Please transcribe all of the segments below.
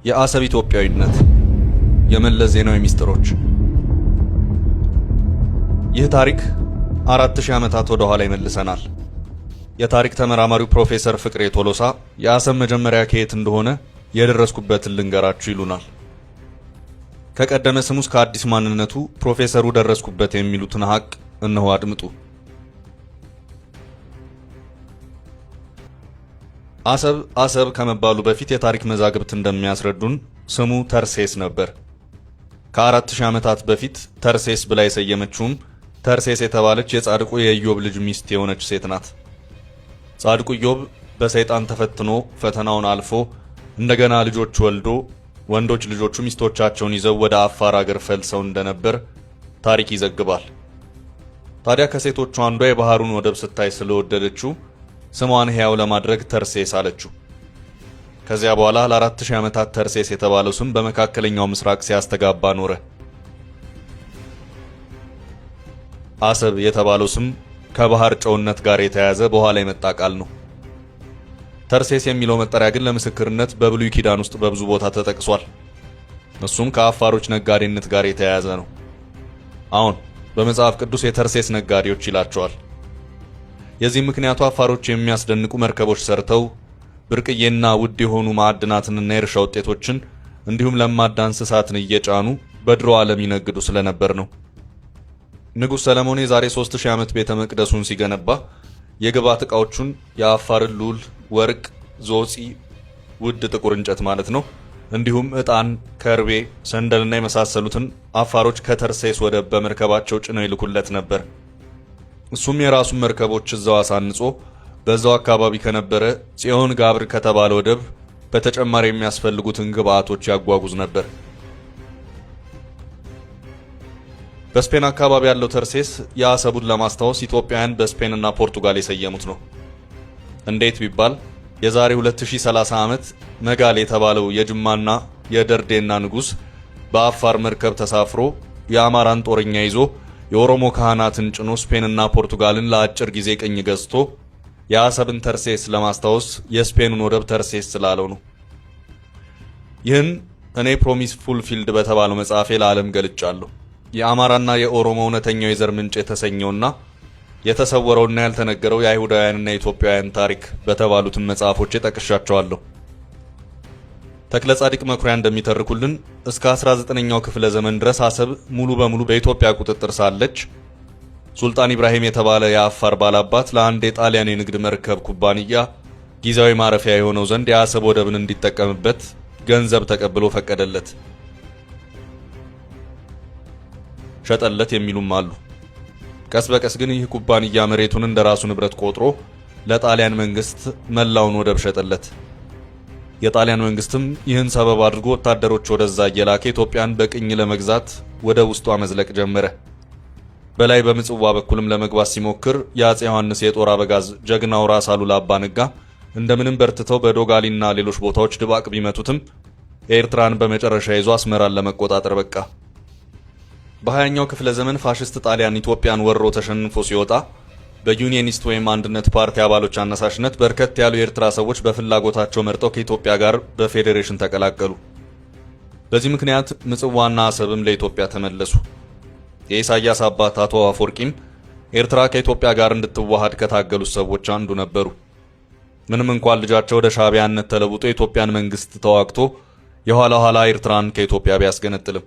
የአሰብ ኢትዮጵያዊነት የመለስ ዜናዊ ሚስጥሮች። ይህ ታሪክ 4000 ዓመታት ወደ ኋላ ይመልሰናል። የታሪክ ተመራማሪው ፕሮፌሰር ፍቅሬ ቶሎሳ የአሰብ መጀመሪያ ከየት እንደሆነ የደረስኩበትን ልንገራችሁ ይሉናል። ከቀደመ ስሙ እስከ አዲስ ማንነቱ ፕሮፌሰሩ ደረስኩበት የሚሉትን ሀቅ እነሆ አድምጡ። አሰብ ከመባሉ በፊት የታሪክ መዛግብት እንደሚያስረዱን ስሙ ተርሴስ ነበር። ከ4000 ዓመታት በፊት ተርሴስ ብላ የሰየመችውም ተርሴስ የተባለች የጻድቁ የኢዮብ ልጅ ሚስት የሆነች ሴት ናት። ጻድቁ ኢዮብ በሰይጣን ተፈትኖ ፈተናውን አልፎ እንደገና ልጆች ወልዶ ወንዶች ልጆቹ ሚስቶቻቸውን ይዘው ወደ አፋር አገር ፈልሰው እንደነበር ታሪክ ይዘግባል። ታዲያ ከሴቶቹ አንዷ የባህሩን ወደብ ስታይ ስለወደደችው ስሟን ሕያው ለማድረግ ተርሴስ አለችው። ከዚያ በኋላ ለ4000 ዓመታት ተርሴስ የተባለው ስም በመካከለኛው ምስራቅ ሲያስተጋባ ኖረ። አሰብ የተባለው ስም ከባህር ጨውነት ጋር የተያያዘ በኋላ የመጣ ቃል ነው። ተርሴስ የሚለው መጠሪያ ግን ለምስክርነት በብሉይ ኪዳን ውስጥ በብዙ ቦታ ተጠቅሷል። እሱም ከአፋሮች ነጋዴነት ጋር የተያያዘ ነው። አሁን በመጽሐፍ ቅዱስ የተርሴስ ነጋዴዎች ይላቸዋል። የዚህ ምክንያቱ አፋሮች የሚያስደንቁ መርከቦች ሰርተው ብርቅዬና ውድ የሆኑ ማዕድናትንና የእርሻ ውጤቶችን እንዲሁም ለማዳ እንስሳትን እየጫኑ በድሮ ዓለም ይነግዱ ስለነበር ነው። ንጉሥ ሰለሞን የዛሬ 3000 ዓመት ቤተ መቅደሱን ሲገነባ የግብዓት ዕቃዎቹን የአፋርን ሉል፣ ወርቅ፣ ዞጺ፣ ውድ ጥቁር እንጨት ማለት ነው፣ እንዲሁም ዕጣን፣ ከርቤ፣ ሰንደልና የመሳሰሉትን አፋሮች ከተርሴስ ወደብ በመርከባቸው ጭነው ይልኩለት ነበር። እሱም የራሱን መርከቦች እዛው አሳንጾ በዛው አካባቢ ከነበረ ጽዮን ጋብር ከተባለ ወደብ በተጨማሪ የሚያስፈልጉትን ግብዓቶች ያጓጉዝ ነበር። በስፔን አካባቢ ያለው ተርሴስ የአሰቡን ለማስታወስ ኢትዮጵያውያን በስፔንና ፖርቱጋል የሰየሙት ነው። እንዴት ቢባል የዛሬ 2030 ዓመት መጋል የተባለው የጅማና የደርዴና ንጉሥ በአፋር መርከብ ተሳፍሮ የአማራን ጦረኛ ይዞ የኦሮሞ ካህናትን ጭኖ ስፔንና ፖርቱጋልን ለአጭር ጊዜ ቅኝ ገዝቶ የአሰብን ተርሴስ ለማስታወስ የስፔኑን ወደብ ተርሴስ ስላለው ነው። ይህን እኔ ፕሮሚስ ፉልፊልድ በተባለው መጽሐፌ ለዓለም ገልጫለሁ። የአማራና የኦሮሞ እውነተኛው የዘር ምንጭ የተሰኘውና የተሰወረውና ያልተነገረው የአይሁዳውያንና የኢትዮጵያውያን ታሪክ በተባሉትን መጽሐፎቼ ጠቅሻቸዋለሁ። ተክለ ጻድቅ መኩሪያ እንደሚተርኩልን እስከ 19ኛው ክፍለ ዘመን ድረስ አሰብ ሙሉ በሙሉ በኢትዮጵያ ቁጥጥር ሳለች ሱልጣን ኢብራሂም የተባለ የአፋር ባላባት ለአንድ የጣሊያን የንግድ መርከብ ኩባንያ ጊዜያዊ ማረፊያ የሆነው ዘንድ የአሰብ ወደብን እንዲጠቀምበት ገንዘብ ተቀብሎ ፈቀደለት። ሸጠለት የሚሉም አሉ። ቀስ በቀስ ግን ይህ ኩባንያ መሬቱን እንደራሱ ንብረት ቆጥሮ ለጣሊያን መንግስት መላውን ወደብ ሸጠለት። የጣሊያን መንግስትም ይህን ሰበብ አድርጎ ወታደሮች ወደዛ እየላከ ኢትዮጵያን በቅኝ ለመግዛት ወደ ውስጧ መዝለቅ ጀመረ። በላይ በምጽዋ በኩልም ለመግባት ሲሞክር የአፄ ዮሐንስ የጦር አበጋዝ ጀግናው ራስ አሉላ አባ ነጋ እንደምንም በርትተው በዶጋሊና ሌሎች ቦታዎች ድባቅ ቢመቱትም ኤርትራን በመጨረሻ ይዞ አስመራን ለመቆጣጠር በቃ። በ20ኛው ክፍለ ዘመን ፋሽስት ጣሊያን ኢትዮጵያን ወሮ ተሸንፎ ሲወጣ በዩኒየኒስት ወይም አንድነት ፓርቲ አባሎች አነሳሽነት በርከት ያሉ የኤርትራ ሰዎች በፍላጎታቸው መርጠው ከኢትዮጵያ ጋር በፌዴሬሽን ተቀላቀሉ። በዚህ ምክንያት ምጽዋና አሰብም ለኢትዮጵያ ተመለሱ። የኢሳያስ አባት አቶ አፈወርቂም ኤርትራ ከኢትዮጵያ ጋር እንድትዋሃድ ከታገሉት ሰዎች አንዱ ነበሩ። ምንም እንኳን ልጃቸው ወደ ሻዕቢያነት ተለውጦ የኢትዮጵያን መንግስት ተዋግቶ የኋላ ኋላ ኤርትራን ከኢትዮጵያ ቢያስገነጥልም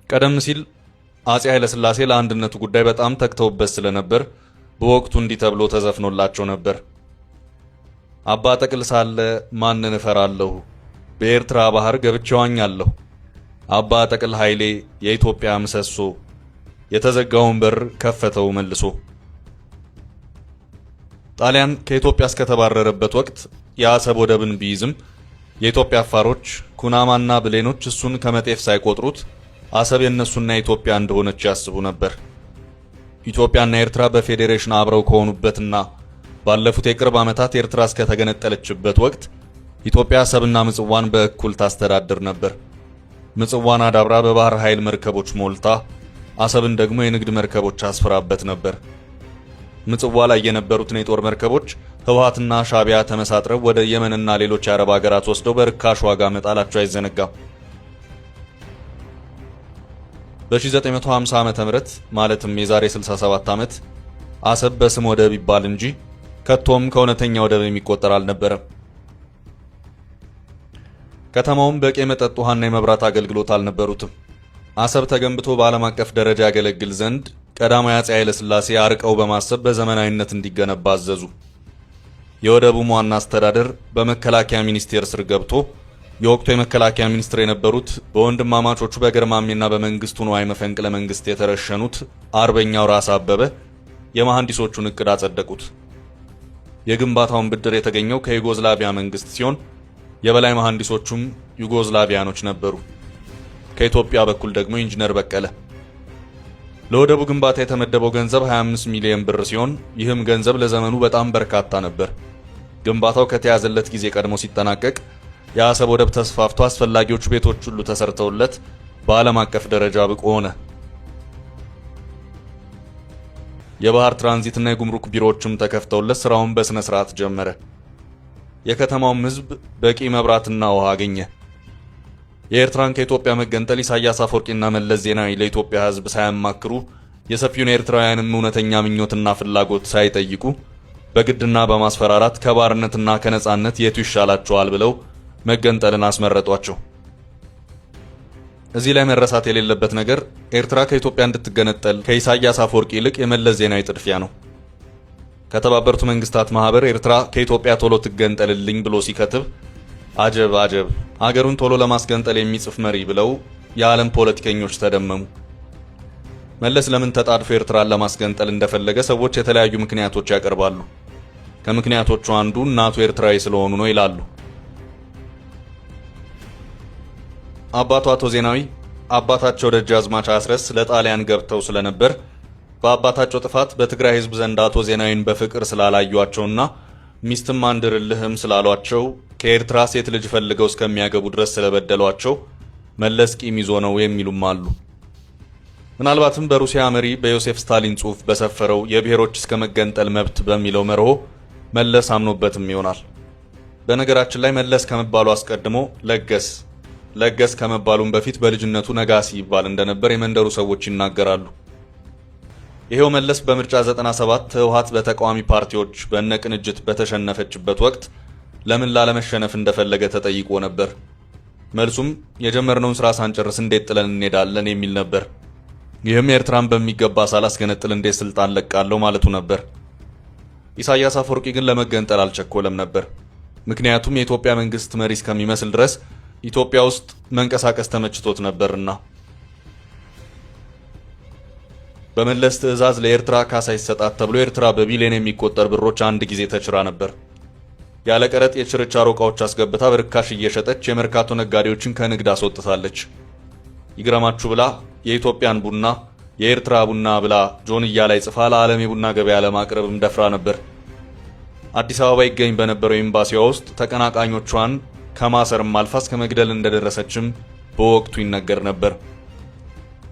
ቀደም ሲል አፄ ኃይለ ሥላሴ ለአንድነቱ ጉዳይ በጣም ተግተውበት ስለነበር በወቅቱ እንዲህ ተብሎ ተዘፍኖላቸው ነበር። አባ ጠቅል ሳለ ማንን እፈራለሁ፣ በኤርትራ ባህር ገብቼ ዋኛለሁ። አባ ጠቅል ኃይሌ የኢትዮጵያ ምሰሶ፣ የተዘጋውን በር ከፈተው መልሶ። ጣሊያን ከኢትዮጵያ እስከተባረረበት ወቅት የአሰብ ወደብን ቢይዝም የኢትዮጵያ አፋሮች ኩናማና ብሌኖች እሱን ከመጤፍ ሳይቆጥሩት አሰብ የነሱና የኢትዮጵያ እንደሆነች ያስቡ ነበር። ኢትዮጵያና ኤርትራ በፌዴሬሽን አብረው ከሆኑበትና ባለፉት የቅርብ ዓመታት ኤርትራ እስከተገነጠለችበት ወቅት ኢትዮጵያ አሰብና ምጽዋን በእኩል ታስተዳድር ነበር። ምጽዋን አዳብራ በባህር ኃይል መርከቦች ሞልታ አሰብን ደግሞ የንግድ መርከቦች አስፈራበት ነበር። ምጽዋ ላይ የነበሩትን የጦር መርከቦች ህወሓትና ሻዕቢያ ተመሳጥረው ወደ የመንና ሌሎች የአረብ ሀገራት ወስደው በርካሽ ዋጋ መጣላቸው አይዘነጋም። በ1950 ዓመተ ምህረት ማለትም የዛሬ 67 ዓመት አሰብ በስም ወደብ ይባል እንጂ ከቶም ከእውነተኛ ወደብ የሚቆጠር አልነበረም። ከተማውም በቂ የመጠጥ ውሃና የመብራት አገልግሎት አልነበሩትም። አሰብ ተገንብቶ በዓለም አቀፍ ደረጃ ያገለግል ዘንድ ቀዳማዊ አፄ ኃይለ ሥላሴ አርቀው በማሰብ በዘመናዊነት እንዲገነባ አዘዙ። የወደቡም ዋና አስተዳደር በመከላከያ ሚኒስቴር ስር ገብቶ የወቅቱ የመከላከያ ሚኒስትር የነበሩት በወንድማማቾቹ በግርማሜና በመንግስቱ ንዋይ መፈንቅለ መንግስት የተረሸኑት አርበኛው ራስ አበበ የመሐንዲሶቹን እቅድ አጸደቁት። የግንባታውን ብድር የተገኘው ከዩጎዝላቪያ መንግስት ሲሆን የበላይ መሐንዲሶቹም ዩጎዝላቪያኖች ነበሩ። ከኢትዮጵያ በኩል ደግሞ ኢንጂነር በቀለ። ለወደቡ ግንባታ የተመደበው ገንዘብ 25 ሚሊዮን ብር ሲሆን ይህም ገንዘብ ለዘመኑ በጣም በርካታ ነበር። ግንባታው ከተያዘለት ጊዜ ቀድሞ ሲጠናቀቅ የአሰብ ወደብ ተስፋፍቶ አስፈላጊዎቹ ቤቶች ሁሉ ተሰርተውለት በዓለም አቀፍ ደረጃ ብቁ ሆነ። የባህር ትራንዚትና የጉምሩክ ቢሮዎችም ተከፍተውለት ስራውን በስነ ስርዓት ጀመረ። የከተማውም ህዝብ በቂ መብራትና ውሃ አገኘ። የኤርትራን ከኢትዮጵያ መገንጠል ኢሳያስ አፈወርቂና መለስ ዜናዊ ለኢትዮጵያ ህዝብ ሳያማክሩ የሰፊውን ኤርትራውያንም እውነተኛ ምኞትና ፍላጎት ሳይጠይቁ በግድና በማስፈራራት ከባርነትና ከነጻነት የቱ ይሻላቸዋል ብለው መገንጠልን አስመረጧቸው። እዚህ ላይ መረሳት የሌለበት ነገር ኤርትራ ከኢትዮጵያ እንድትገነጠል ከኢሳያስ አፈወርቂ ይልቅ የመለስ ዜናዊ ጥድፊያ ነው። ከተባበሩት መንግስታት ማህበር ኤርትራ ከኢትዮጵያ ቶሎ ትገንጠልልኝ ብሎ ሲከትብ አጀብ አጀብ አገሩን ቶሎ ለማስገንጠል የሚጽፍ መሪ ብለው የዓለም ፖለቲከኞች ተደመሙ። መለስ ለምን ተጣድፎ ኤርትራን ለማስገንጠል እንደፈለገ ሰዎች የተለያዩ ምክንያቶች ያቀርባሉ። ከምክንያቶቹ አንዱ እናቱ ኤርትራዊ ስለሆኑ ነው ይላሉ። አባቱ አቶ ዜናዊ አባታቸው ደጃዝማች አስረስ ለጣሊያን ገብተው ስለነበር በአባታቸው ጥፋት በትግራይ ህዝብ ዘንድ አቶ ዜናዊን በፍቅር ስላላዩአቸውና ሚስትም አንድርልህም ስላሏቸው ከኤርትራ ሴት ልጅ ፈልገው እስከሚያገቡ ድረስ ስለበደሏቸው መለስ ቂም ይዞ ነው የሚሉም አሉ። ምናልባትም በሩሲያ መሪ በዮሴፍ ስታሊን ጽሑፍ በሰፈረው የብሔሮች እስከ መገንጠል መብት በሚለው መርሆ መለስ አምኖበትም ይሆናል። በነገራችን ላይ መለስ ከመባሉ አስቀድሞ ለገስ ከመባሉም በፊት በልጅነቱ ነጋሲ ይባል እንደነበር የመንደሩ ሰዎች ይናገራሉ። ይሄው መለስ በምርጫ 97 ህወሓት በተቃዋሚ ፓርቲዎች በነቅንጅት በተሸነፈችበት ወቅት ለምን ላለመሸነፍ እንደፈለገ ተጠይቆ ነበር። መልሱም የጀመርነውን ስራ ሳንጨርስ እንዴት ጥለን እንሄዳለን የሚል ነበር። ይህም ኤርትራን በሚገባ ሳላስገነጥል እንዴት ስልጣን ለቃለሁ ማለቱ ነበር። ኢሳያስ አፈወርቂ ግን ለመገንጠል አልቸኮለም ነበር። ምክንያቱም የኢትዮጵያ መንግስት መሪ እስከሚመስል ድረስ ኢትዮጵያ ውስጥ መንቀሳቀስ ተመችቶት ነበርና። በመለስ ትዕዛዝ ለኤርትራ ካሳ ይሰጣት ተብሎ ኤርትራ በቢሊዮን የሚቆጠር ብሮች አንድ ጊዜ ተችራ ነበር። ያለ ቀረጥ የችርቻሮ ዕቃዎች አስገብታ በርካሽ እየሸጠች የመርካቶ ነጋዴዎችን ከንግድ አስወጥታለች። ይግረማችሁ ብላ የኢትዮጵያን ቡና የኤርትራ ቡና ብላ ጆንያ ላይ ጽፋ ለዓለም የቡና ገበያ ለማቅረብም ደፍራ ነበር። አዲስ አበባ ይገኝ በነበረው ኤምባሲዋ ውስጥ ተቀናቃኞቿን ከማሰርም አልፋ እስከ መግደል እንደደረሰችም በወቅቱ ይነገር ነበር።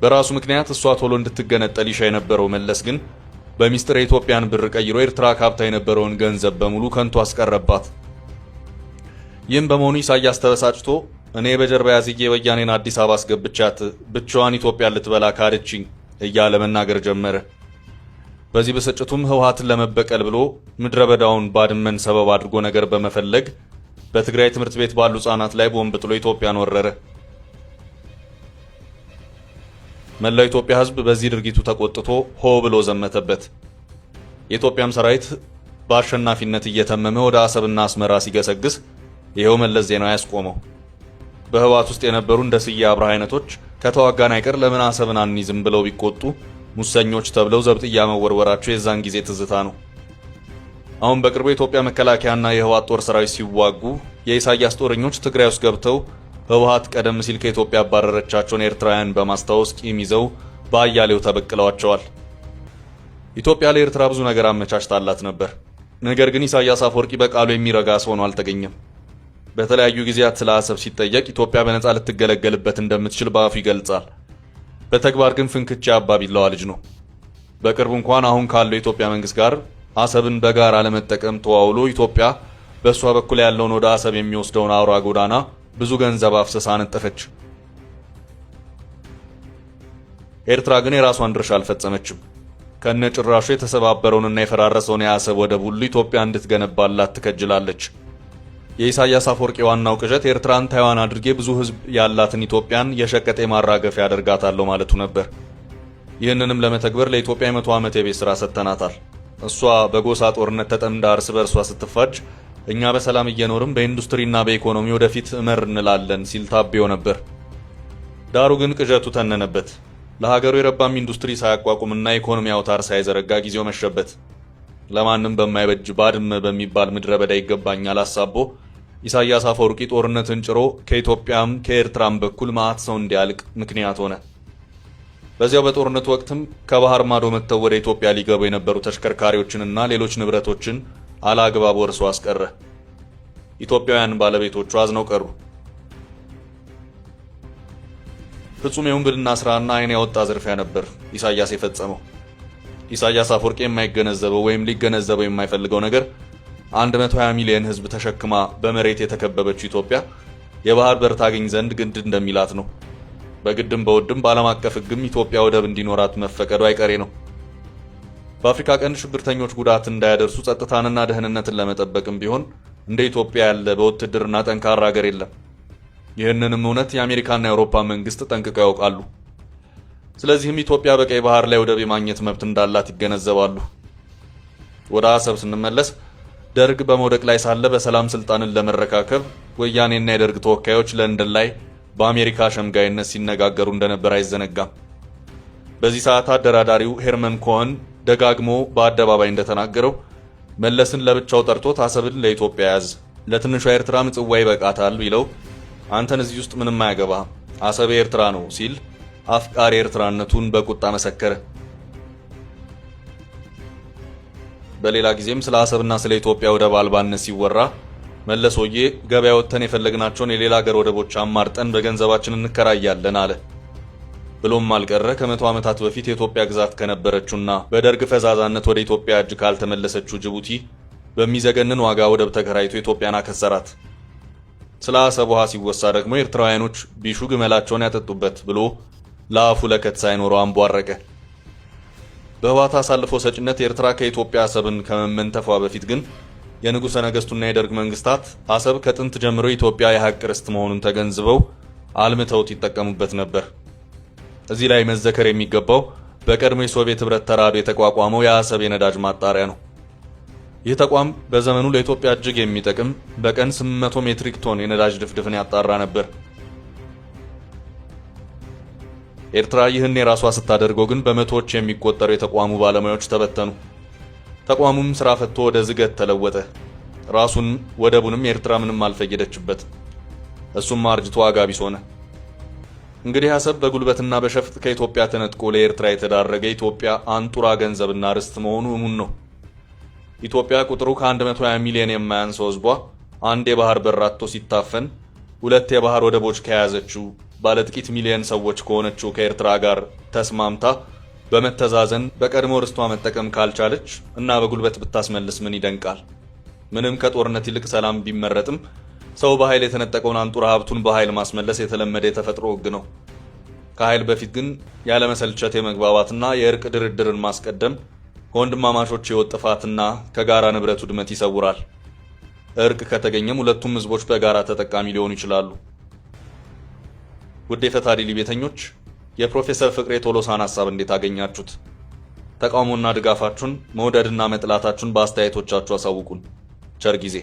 በራሱ ምክንያት እሷ ቶሎ እንድትገነጠል ይሻ የነበረው መለስ ግን በሚስጥር የኢትዮጵያን ብር ቀይሮ ኤርትራ ካብታ የነበረውን ገንዘብ በሙሉ ከንቱ አስቀረባት። ይህም በመሆኑ ኢሳያስ ተበሳጭቶ እኔ በጀርባ ያዝዬ ወያኔን አዲስ አበባ አስገብቻት ብቻዋን ኢትዮጵያ ልትበላ ካደችኝ እያለ መናገር ጀመረ። በዚህ ብስጭቱም ህወሓትን ለመበቀል ብሎ ምድረ በዳውን ባድመን ሰበብ አድርጎ ነገር በመፈለግ በትግራይ ትምህርት ቤት ባሉ ህጻናት ላይ ቦምብ ጥሎ ኢትዮጵያን ወረረ። መላው ኢትዮጵያ ህዝብ በዚህ ድርጊቱ ተቆጥቶ ሆ ብሎ ዘመተበት። የኢትዮጵያም ሰራዊት በአሸናፊነት እየተመመ ወደ አሰብና አስመራ ሲገሰግስ ይሄው መለስ ዜናዊ ያስቆመው። በህወሓት ውስጥ የነበሩ እንደ ስዬ አብርሃ አይነቶች ከተዋጋን አይቀር ለምን አሰብን አንይዝም ብለው ቢቆጡ ሙሰኞች ተብለው ዘብጥያ መወርወራቸው የዛን ጊዜ ትዝታ ነው። አሁን በቅርቡ የኢትዮጵያ መከላከያና የህወሓት ጦር ሰራዊት ሲዋጉ የኢሳያስ ጦረኞች ትግራይ ውስጥ ገብተው ህወሓት ቀደም ሲል ከኢትዮጵያ ያባረረቻቸውን ኤርትራውያን በማስታወስ ቂም ይዘው በአያሌው ተበቅለዋቸዋል። ኢትዮጵያ ለኤርትራ ብዙ ነገር አመቻችታላት ነበር። ነገር ግን ኢሳያስ አፈወርቂ በቃሉ የሚረጋ ሰው ሆኖ አልተገኘም። በተለያዩ ጊዜያት ስለ አሰብ ሲጠየቅ ኢትዮጵያ በነጻ ልትገለገልበት እንደምትችል በአፉ ይገልጻል። በተግባር ግን ፍንክቻ አባቢላዋ ልጅ ነው። በቅርቡ እንኳን አሁን ካለው የኢትዮጵያ መንግስት ጋር አሰብን በጋራ ለመጠቀም ተዋውሎ ኢትዮጵያ በእሷ በኩል ያለውን ወደ አሰብ የሚወስደውን አውራ ጎዳና ብዙ ገንዘብ አፍስሳ አነጠፈች። ኤርትራ ግን የራሷን ድርሻ አልፈጸመችም። ከነጭራሹ የተሰባበረውንና የፈራረሰውን የአሰብ ወደብ ሁሉ ኢትዮጵያ እንድትገነባላት ትከጅላለች። የኢሳያስ አፈወርቂ ዋናው ቅዠት ኤርትራን ታይዋን አድርጌ ብዙ ህዝብ ያላትን ኢትዮጵያን የሸቀጤ ማራገፊያ ያደርጋታለሁ ማለቱ ነበር። ይህንንም ለመተግበር ለኢትዮጵያ የ100 ዓመት የቤት ስራ ሰጥተናታል። እሷ በጎሳ ጦርነት ተጠምዳ እርስ በርሷ ስትፋጅ እኛ በሰላም እየኖርም በኢንዱስትሪና በኢኮኖሚ ወደፊት እመር እንላለን ሲል ታብዮ ነበር። ዳሩ ግን ቅዠቱ ተነነበት። ለሀገሩ የረባም ኢንዱስትሪ ሳያቋቁምና ኢኮኖሚ አውታር ሳይዘረጋ ጊዜው መሸበት። ለማንም በማይበጅ ባድመ በሚባል ምድረ በዳ ይገባኛል አሳቦ ኢሳያስ አፈወርቂ ጦርነትን ጭሮ ከኢትዮጵያም ከኤርትራም በኩል ማአት ሰው እንዲያልቅ ምክንያት ሆነ። በዚያው በጦርነቱ ወቅትም ከባህር ማዶ መጥተው ወደ ኢትዮጵያ ሊገቡ የነበሩ ተሽከርካሪዎችንና ሌሎች ንብረቶችን አላግባብ ወርሶ አስቀረ። ኢትዮጵያውያን ባለቤቶቹ አዝነው ቀሩ። ፍጹም የውንብድና ስራና አይን ያወጣ ዝርፊያ ነበር ኢሳያስ የፈጸመው። ኢሳያስ አፈወርቂ የማይገነዘበው ወይም ሊገነዘበው የማይፈልገው ነገር 120 ሚሊዮን ህዝብ ተሸክማ በመሬት የተከበበችው ኢትዮጵያ የባህር በር ታገኝ ዘንድ ግድ እንደሚላት ነው። በግድም በውድም በዓለም አቀፍ ህግም ኢትዮጵያ ወደብ እንዲኖራት መፈቀዱ አይቀሬ ነው። በአፍሪካ ቀንድ ሽብርተኞች ጉዳት እንዳያደርሱ ጸጥታንና ደህንነትን ለመጠበቅም ቢሆን እንደ ኢትዮጵያ ያለ በውትድርና ጠንካራ ሀገር የለም። ይህንንም እውነት የአሜሪካና የአውሮፓ መንግስት ጠንቅቀው ያውቃሉ። ስለዚህም ኢትዮጵያ በቀይ ባህር ላይ ወደብ የማግኘት መብት እንዳላት ይገነዘባሉ። ወደ አሰብ ስንመለስ ደርግ በመውደቅ ላይ ሳለ በሰላም ስልጣንን ለመረካከብ ወያኔና የደርግ ተወካዮች ለንደን ላይ በአሜሪካ ሸምጋይነት ሲነጋገሩ እንደነበር አይዘነጋም። በዚህ ሰዓት አደራዳሪው ሄርመን ኮሄን ደጋግሞ በአደባባይ እንደተናገረው መለስን ለብቻው ጠርቶት አሰብን ለኢትዮጵያ ያዝ፣ ለትንሿ ኤርትራ ምጽዋ ይበቃታል ቢለው አንተን እዚህ ውስጥ ምንም አያገባህም፣ አሰብ ኤርትራ ነው ሲል አፍቃሪ ኤርትራነቱን በቁጣ መሰከረ። በሌላ ጊዜም ስለ አሰብና ስለ ኢትዮጵያ ወደብ አልባነት ሲወራ መለሶዬ ገበያ ወጥተን የፈለግናቸውን የሌላ ሀገር ወደቦች አማርጠን በገንዘባችን እንከራያለን አለ። ብሎም አልቀረ ከ100 ዓመታት በፊት የኢትዮጵያ ግዛት ከነበረችውና በደርግ ፈዛዛነት ወደ ኢትዮጵያ እጅ ካልተመለሰችው ጅቡቲ በሚዘገንን ዋጋ ወደብ ተከራይቶ ኢትዮጵያን አከሰራት። ስለ አሰብ ውሃ ሲወሳ ደግሞ ኤርትራውያኖች ቢሹ ግመላቸውን ያጠጡበት ብሎ ለአፉ ለከት ሳይኖረው አንቧረቀ። በህወሓት አሳልፎ ሰጭነት ኤርትራ ከኢትዮጵያ አሰብን ከመመንተፏ በፊት ግን የንጉሠ ነገሥቱና የደርግ መንግስታት አሰብ ከጥንት ጀምሮ ኢትዮጵያ የሀቅ ርስት መሆኑን ተገንዝበው አልምተውት ይጠቀሙበት ነበር። እዚህ ላይ መዘከር የሚገባው በቀድሞ የሶቪየት ህብረት ተራድኦ የተቋቋመው የአሰብ የነዳጅ ማጣሪያ ነው። ይህ ተቋም በዘመኑ ለኢትዮጵያ እጅግ የሚጠቅም በቀን 800 ሜትሪክ ቶን የነዳጅ ድፍድፍን ያጣራ ነበር። ኤርትራ ይህን የራሷ ስታደርገው ግን በመቶዎች የሚቆጠሩ የተቋሙ ባለሙያዎች ተበተኑ። ተቋሙም ስራ ፈቶ ወደ ዝገት ተለወጠ። ራሱን ወደቡንም ኤርትራ ምንም አልፈየደችበት። እሱም አርጅቶ ዋጋ ቢስ ሆነ። እንግዲህ አሰብ በጉልበትና በሸፍጥ ከኢትዮጵያ ተነጥቆ ለኤርትራ የተዳረገ ኢትዮጵያ አንጡራ ገንዘብና ርስት መሆኑ እሙን ነው። ኢትዮጵያ ቁጥሩ ከ120 ሚሊዮን የማያንሰው ህዝቧ አንድ የባህር በር አጥቶ ሲታፈን ሁለት የባህር ወደቦች ከያዘችው ባለጥቂት ሚሊዮን ሰዎች ከሆነችው ከኤርትራ ጋር ተስማምታ በመተዛዘን በቀድሞ ርስቷ መጠቀም ካልቻለች እና በጉልበት ብታስመልስ ምን ይደንቃል? ምንም ከጦርነት ይልቅ ሰላም ቢመረጥም ሰው በኃይል የተነጠቀውን አንጡራ ሀብቱን በኃይል ማስመለስ የተለመደ የተፈጥሮ ህግ ነው። ከኃይል በፊት ግን ያለመሰልቸት የመግባባትና የእርቅ ድርድርን ማስቀደም ከወንድማማቾች የወጥ ጥፋትና ከጋራ ንብረት ውድመት ይሰውራል። እርቅ ከተገኘም ሁለቱም ህዝቦች በጋራ ተጠቃሚ ሊሆኑ ይችላሉ። ውድ የፈታ ዴይሊ ቤተኞች የፕሮፌሰር ፍቅሬ ቶሎሳን ሐሳብ እንዴት አገኛችሁት? ተቃውሞና ድጋፋችሁን መውደድና መጥላታችሁን በአስተያየቶቻችሁ አሳውቁን። ቸር ጊዜ